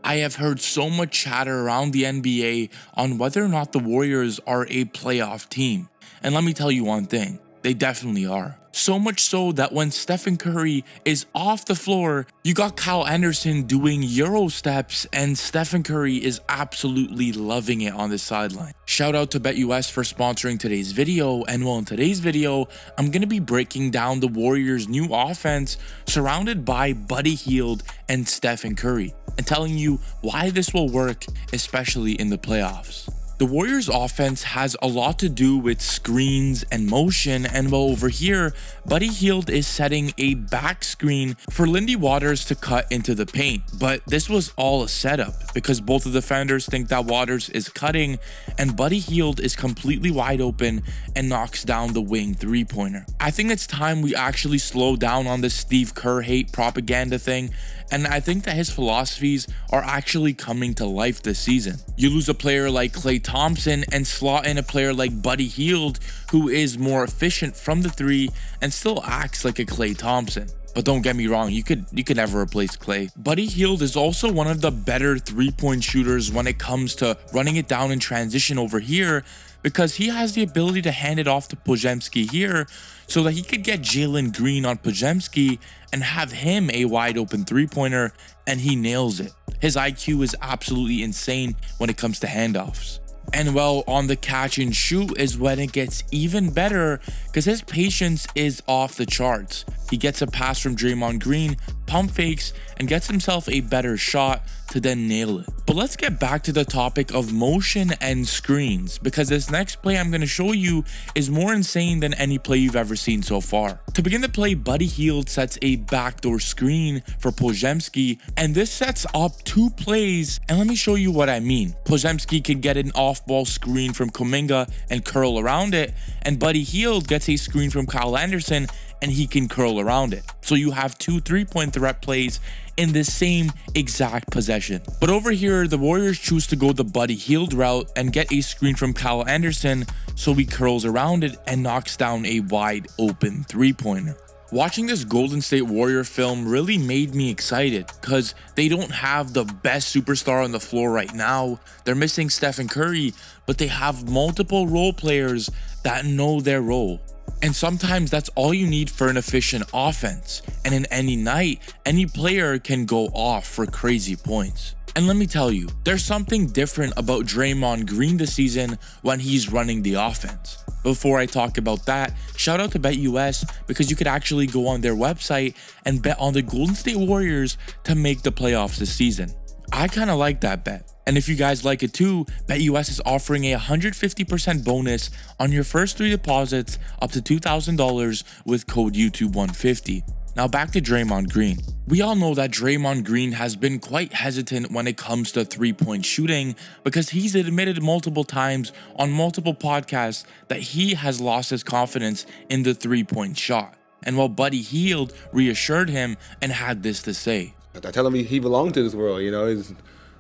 I have heard so much chatter around the NBA on whether or not the Warriors are a playoff team. And let me tell you one thing, they definitely are. So much so that when Stephen Curry is off the floor, you got Kyle Anderson doing Euro steps and Stephen Curry is absolutely loving it on the sideline. Shout out to BetUS for sponsoring today's video, and well, in today's video, I'm going to be breaking down the Warriors' new offense surrounded by Buddy Hield and Stephen Curry, and telling you why this will work, especially in the playoffs. The Warriors offense has a lot to do with screens and motion, and well, over here, Buddy Hield is setting a back screen for Lindy Waters to cut into the paint. But this was all a setup because both of the defenders think that Waters is cutting and Buddy Hield is completely wide open and knocks down the wing three-pointer. I think it's time we actually slow down on this Steve Kerr hate propaganda thing, and I think that his philosophies are actually coming to life this season. You lose a player like Klay Thompson and slot in a player like Buddy Hield, who is more efficient from the three and still acts like a Klay Thompson. But don't get me wrong, you could never replace Klay. Buddy Hield is also one of the better three-point shooters when it comes to running it down in transition over here, because he has the ability to hand it off to Podziemski here so that he could get Jalen Green on Podziemski and have him a wide open three-pointer, and he nails it. His IQ is absolutely insane when it comes to handoffs. And well, on the catch and shoot is when it gets even better because his patience is off the charts. He gets a pass from Draymond Green, pump fakes, and gets himself a better shot to then nail it. But let's get back to the topic of motion and screens, because this next play I'm going to show you is more insane than any play you've ever seen so far. To begin the play, Buddy Hield sets a backdoor screen for Podziemski, and this sets up two plays, and let me show you what I mean. Podziemski can get an off-ball screen from Kuminga and curl around it, and Buddy Hield gets a screen from Kyle Anderson and he can curl around it. So you have two three-point threat plays in the same exact possession. But over here, the Warriors choose to go the Buddy Hield route and get a screen from Kyle Anderson, so he curls around it and knocks down a wide open three-pointer. Watching this Golden State Warrior film really made me excited because they don't have the best superstar on the floor right now. They're missing Stephen Curry, but they have multiple role players that know their role. And sometimes that's all you need for an efficient offense. And in any night, any player can go off for crazy points. And let me tell you, there's something different about Draymond Green this season when he's running the offense. Before I talk about that, shout out to BetUS because you could actually go on their website and bet on the Golden State Warriors to make the playoffs this season. I kind of like that bet. And if you guys like it too, BetUS is offering a 150% bonus on your first 3 deposits up to $2,000 with code YouTube150. Now back to Draymond Green. We all know that Draymond Green has been quite hesitant when it comes to three-point shooting because he's admitted multiple times on multiple podcasts that he has lost his confidence in the three-point shot. And while Buddy Hield reassured him and had this to say. I tell him he belongs to this world, He's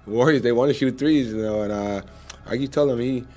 Warriors, they want to shoot threes, and I keep telling him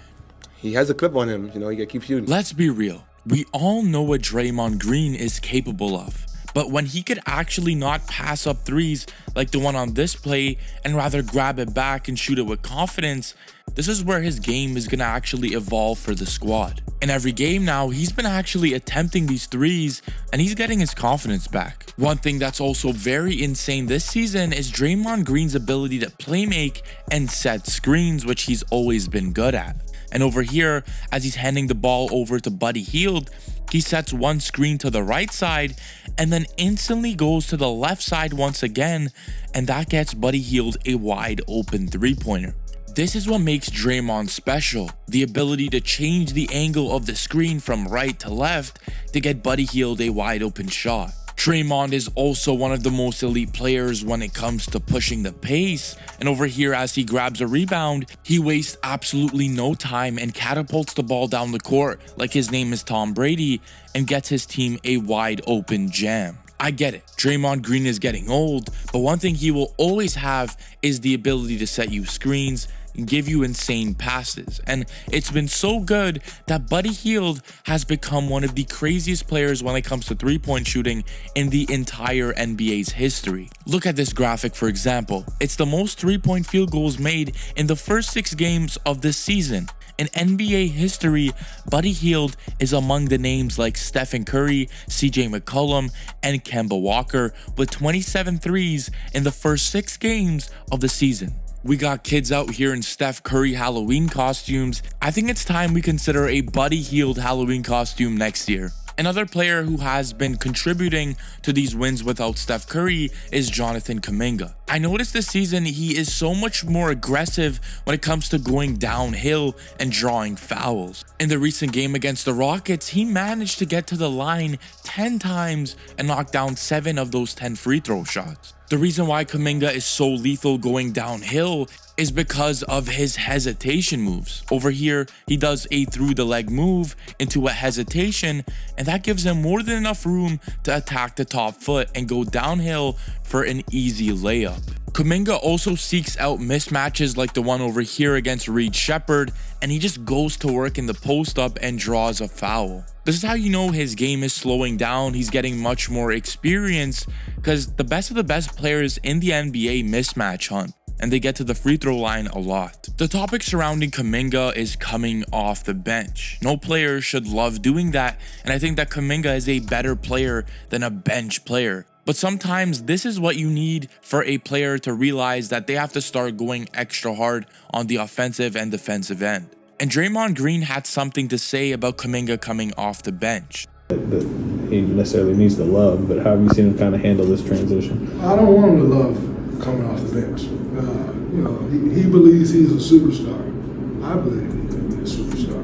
he has a clip on him, he got to keep shooting. Let's be real. We all know what Draymond Green is capable of. But when he could actually not pass up threes like the one on this play and rather grab it back and shoot it with confidence, this is where his game is going to actually evolve for the squad. In every game now, he's been actually attempting these threes and he's getting his confidence back. One thing that's also very insane this season is Draymond Green's ability to play make and set screens, which he's always been good at. And over here, as he's handing the ball over to Buddy Hield, he sets one screen to the right side and then instantly goes to the left side once again, and that gets Buddy Hield a wide open three-pointer. This is what makes Draymond special, the ability to change the angle of the screen from right to left to get Buddy Hield a wide open shot. Draymond is also one of the most elite players when it comes to pushing the pace, and over here as he grabs a rebound, he wastes absolutely no time and catapults the ball down the court like his name is Tom Brady and gets his team a wide open jam. I get it, Draymond Green is getting old, but one thing he will always have is the ability to set you screens, give you insane passes. And it's been so good that Buddy Hield has become one of the craziest players when it comes to three-point shooting in the entire NBA's history. Look at this graphic for example. It's the most three-point field goals made in the first 6 games of this season. In NBA history, Buddy Hield is among the names like Stephen Curry, CJ McCollum, and Kemba Walker with 27 threes in the first 6 games of the season. We got kids out here in Steph Curry Halloween costumes. I think it's time we consider a Buddy Hield Halloween costume next year. Another player who has been contributing to these wins without Steph Curry is Jonathan Kuminga. I noticed this season he is so much more aggressive when it comes to going downhill and drawing fouls. In the recent game against the Rockets, he managed to get to the line 10 times and knock down 7 of those 10 free throw shots. The reason why Kuminga is so lethal going downhill is because of his hesitation moves. Over here, he does a through the leg move into a hesitation, and that gives him more than enough room to attack the top foot and go downhill for an easy layup. Kuminga also seeks out mismatches like the one over here against Reed Sheppard, and he just goes to work in the post up and draws a foul. This is how you know his game is slowing down. He's getting much more experience because the best of the best players in the NBA mismatch hunt, and they get to the free throw line a lot. The topic surrounding Kuminga is coming off the bench. No player should love doing that, and I think that Kuminga is a better player than a bench player. But sometimes this is what you need for a player to realize that they have to start going extra hard on the offensive and defensive end. And Draymond Green had something to say about Kuminga coming off the bench. That he necessarily needs the love, but how have you seen him kind of handle this transition? I don't want him to love coming off the bench. He believes he's a superstar. I believe he can be a superstar.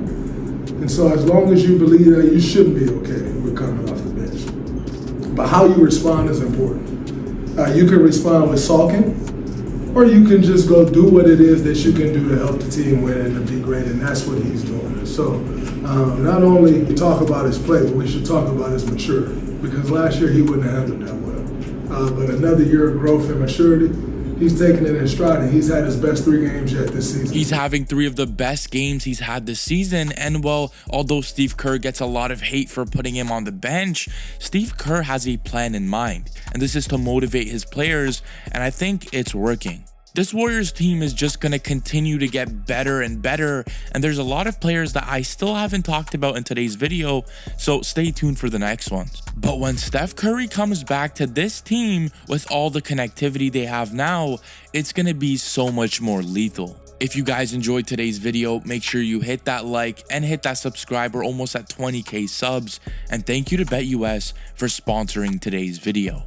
And so as long as you believe that, you shouldn't be okay with coming off the bench. But how you respond is important. You can respond with sulking, or you can just go do what it is that you can do to help the team win and to be great, and that's what he's doing. So not only talk about his play, but we should talk about his maturity, because last year he wouldn't have handled that well. But another year of growth and maturity, he's taking it in stride, and he's had his best 3 games yet this season. He's having 3 of the best games he's had this season, and well, although Steve Kerr gets a lot of hate for putting him on the bench, Steve Kerr has a plan in mind, and this is to motivate his players, and I think it's working. This Warriors team is just going to continue to get better and better, and there's a lot of players that I still haven't talked about in today's video, so stay tuned for the next ones. But when Steph Curry comes back to this team with all the connectivity they have now, it's going to be so much more lethal. If you guys enjoyed today's video, make sure you hit that like and hit that subscribe. We're almost at 20k subs, and thank you to BetUS for sponsoring today's video.